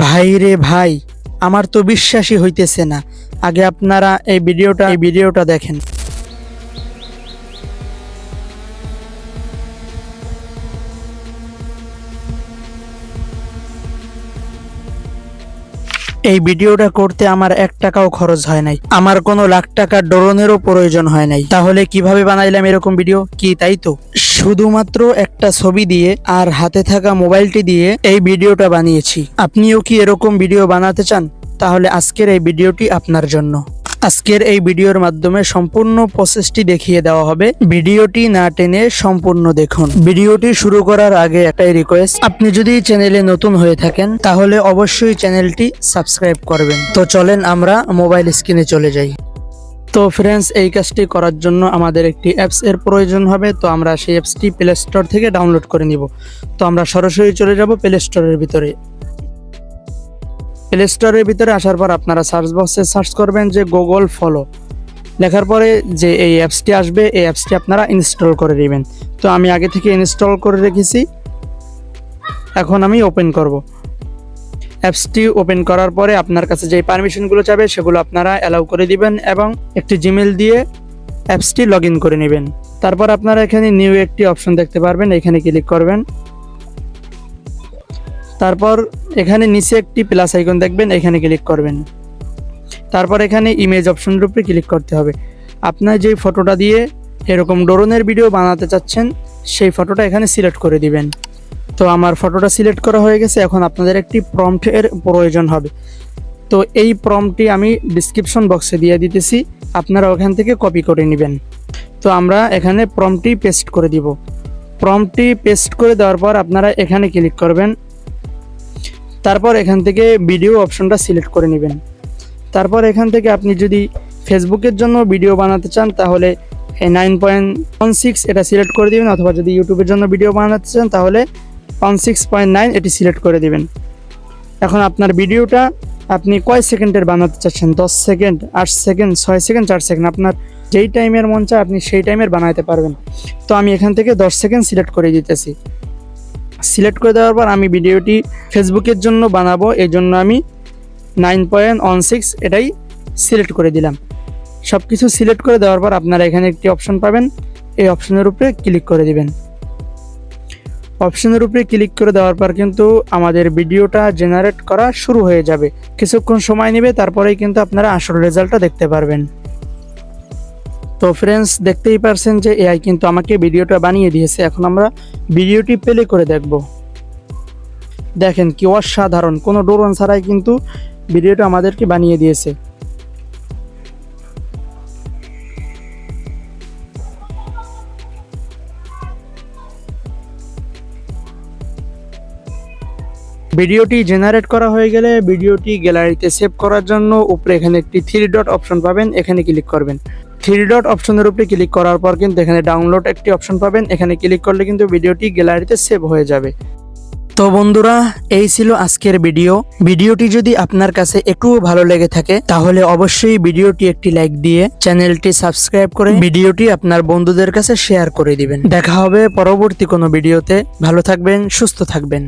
ভাই রে ভাই, আমার তো বিশ্বাসই হইতেছে না। আগে আপনারা এই ভিডিওটা দেখেন। এই ভিডিওটা করতে আমার 1 টাকাও খরচ হয় নাই, আমার কোনো লাখ টাকার ড্রোনেরও প্রয়োজন হয় নাই। তাহলে কিভাবে বানাইলাম এরকম ভিডিও? কি তাই তো? শুধুমাত্র একটা ছবি দিয়ে আর হাতে থাকা মোবাইলটি দিয়ে এই ভিডিওটা বানিয়েছি। আপনিও কি এরকম ভিডিও বানাতে চান? তাহলে আজকের এই ভিডিওটি আপনার জন্য। আজকের এই ভিডিওর মাধ্যমে সম্পূর্ণ প্রসেসটি দেখিয়ে দেওয়া হবে। ভিডিওটি না টেনে সম্পূর্ণ দেখুন। ভিডিওটি শুরু করার আগে একটাই রিকোয়েস্ট, আপনি যদি চ্যানেলে নতুন হয়ে থাকেন তাহলে অবশ্যই চ্যানেলটি সাবস্ক্রাইব করবেন। তো চলেন আমরা মোবাইল স্ক্রিনে চলে যাই। তো ফ্রেন্ডস, এই কাজটি করার জন্য আমাদের একটি অ্যাপস এর প্রয়োজন হবে। তো আমরা সেই অ্যাপসটি প্লে স্টোর থেকে ডাউনলোড করে নিব। তো আমরা সরাসরি চলে যাব প্লে স্টোরের ভিতরে। প্লে স্টোরের ভিতরে আসার পর আপনারা সার্চ বক্সে সার্চ করবেন যে গুগল ফলো। লেখার পরে যে এই অ্যাপসটি আসবে, এই অ্যাপসটি আপনারা ইনস্টল করে নেবেন। তো আমি আগে থেকে ইনস্টল করে রেখেছি, এখন আমি ওপেন করব। অ্যাপসটি ওপেন করার পরে আপনার কাছে যে পারমিশনগুলো চাবে সেগুলো আপনারা অ্যালাউ করে দিবেন এবং একটি জিমেল দিয়ে অ্যাপসটি লগ ইন করে নেবেন। তারপর আপনারা এখানে নিউ একটি অপশন দেখতে পারবেন, এখানে ক্লিক করবেন। তারপর এখানে নিচে একটি প্লাস আইকন দেখবেন, এখানে ক্লিক করবেন। তারপর এখানে ইমেজ অপশনের উপরে ক্লিক করতে হবে। আপনার যেই ফটোটা দিয়ে এরকম ড্রোনের ভিডিও বানাতে চাচ্ছেন সেই ফটোটা এখানে সিলেক্ট করে দিবেন। তো আমার ফটোটা সিলেক্ট করা হয়ে গেছে। এখন আপনাদের একটি প্রম্পটের প্রয়োজন হবে। তো এই প্রম্পটটি আমি ডিসক্রিপশন বক্সে দিয়ে দিতেছি, আপনারা ওখান থেকে কপি করে নেবেন। তো আমরা এখানে প্রম্পটটি পেস্ট করে দিব। প্রম্পটটি পেস্ট করে দেওয়ার পর আপনারা এখানে ক্লিক করবেন। তারপর এখান থেকে ভিডিও অপশনটা সিলেক্ট করে নেবেন। তারপর এখান থেকে আপনি যদি ফেসবুকের জন্য ভিডিও বানাতে চান তাহলে 9.16 এটা সিলেক্ট করে দিবেন, অথবা যদি ইউটিউবের জন্য ভিডিও বানাতে চান তাহলে 16.9 এটি সিলেক্ট করে দিবেন। এখন আপনার ভিডিওটা আপনি কয় সেকেন্ডের বানাতে চাচ্ছেন? 10 সেকেন্ড, 8 সেকেন্ড, 6 সেকেন্ড, 4 সেকেন্ড, আপনার যেই টাইমের মন চায় আপনি সেই টাইমের বানাতে পারবেন। তো আমি এখান থেকে 10 সেকেন্ড সিলেক্ট করে দিতেছি। সিলেক্ট করে দেওয়ার পর আমি ভিডিওটি ফেসবুকের জন্য বানাবো, এই জন্য আমি 9.16 এটাই সিলেক্ট করে দিলাম। সব কিছু সিলেক্ট করে দেওয়ার পর আপনারা এখানে একটি অপশন পাবেন, এই অপশনের উপরে ক্লিক করে দিবেন। অপশনের উপরে ক্লিক করে দেওয়ার পর কিন্তু আমাদের ভিডিওটা জেনারেট করা শুরু হয়ে যাবে। কিছুক্ষণ সময় নেবে, তারপরেই কিন্তু আপনারা আসল রেজাল্টটা দেখতে পারবেন। তো ফ্রেন্ডস, দেখতেই পারছেন যে এআই কিন্তু আমাকে ভিডিওটা বানিয়ে দিয়েছে। এখন আমরা ভিডিওটি প্লে করে দেখব। দেখেন কি অসাধারণ, কোনো ড্রোন ছাড়াই কিন্তু ভিডিওটা আমাদেরকে বানিয়ে দিয়েছে। ভিডিওটি জেনারেট করা হয়ে গেলে ভিডিওটি গ্যালারিতে সেভ করার জন্য উপরে এখানে একটি 3 ডট অপশন পাবেন, এখানে ক্লিক করবেন। 3 ডট অপশনের উপরে ক্লিক করার পর কিন্তু এখানে ডাউনলোড একটি অপশন পাবেন, এখানে ক্লিক করলে কিন্তু ভিডিওটি গ্যালারিতে সেভ হয়ে যাবে। তো বন্ধুরা, এই ছিল আজকের ভিডিওটি যদি আপনার কাছে একটু ভালো লেগে থাকে তাহলে অবশ্যই ভিডিওটি একটি লাইক দিয়ে চ্যানেলটি সাবস্ক্রাইব করে ভিডিওটি আপনার বন্ধুদের কাছে শেয়ার করে দিবেন। দেখা হবে পরবর্তী কোনো ভিডিওতে। ভালো থাকবেন, সুস্থ থাকবেন।